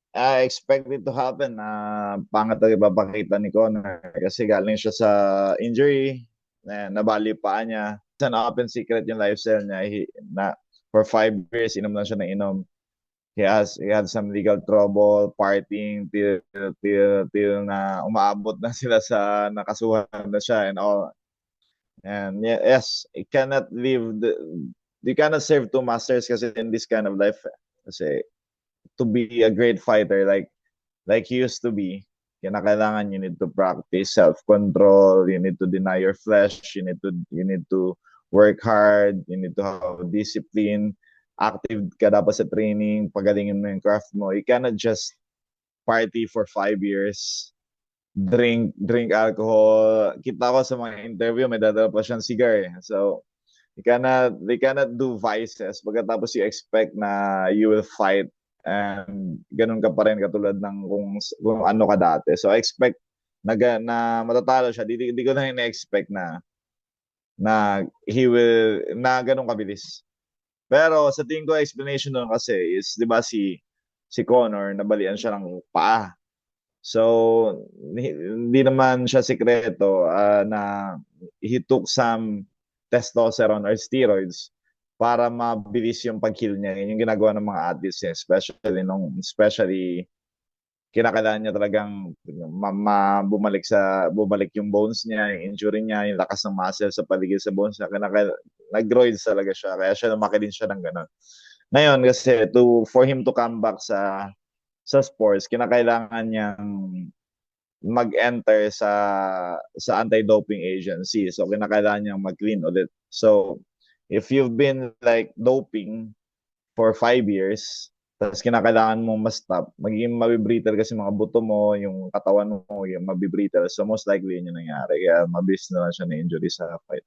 I expect it to happen na pangit ang ipapakita ni Conor kasi galing siya sa injury, nabali pa niya. It's an open secret yung lifestyle niya. Na for 5 years, inom lang siya ng inom. He had some legal trouble, partying till na umaabot na sila sa nakasuhan na siya and all. And yes, you cannot serve two masters kasi in this kind of life. Kasi to be a great fighter like he used to be, kailangan you need to practice self-control, you need to deny your flesh, you need to work hard, you need to have discipline, active ka dapat sa training, pagalingin mo yung craft mo. You cannot just party for 5 years, drink alcohol. Kita ko sa mga interview, may dadala pa siyang cigar eh. So, they cannot do vices pagkatapos you expect na you will fight and ganun ka pa rin katulad ng kung ano ka dati. So I expect na matatalo siya. Di ko na ina-expect na ganun kabilis. Pero sa tingin ko explanation doon kasi is 'di ba si Conor nabalian siya ng paa. So hindi naman siya sikreto na he took some testosterone or steroids para mabilis yung pag-heal niya. Yun yung ginagawa ng mga athletes niya, especially kinakailangan niya talagang bumalik yung bones niya, yung injury niya, yung lakas ng muscle sa paligid sa bones niya. Nag-roids talaga siya. Kaya siya lumaki din siya ng ganun. Ngayon kasi for him to come back sa sports, kinakailangan niyang mag-enter sa anti-doping agency. So kinakailangan niyang mag-clean ulit. So if you've been like doping for 5 years, tapos kinakailangan mo ma-stop, magiging mabibrittle kasi mga buto mo, yung katawan mo, yung mabibrittle. So most likely yun yung nangyari. Kaya mabilis na lang siya na injury sa fight.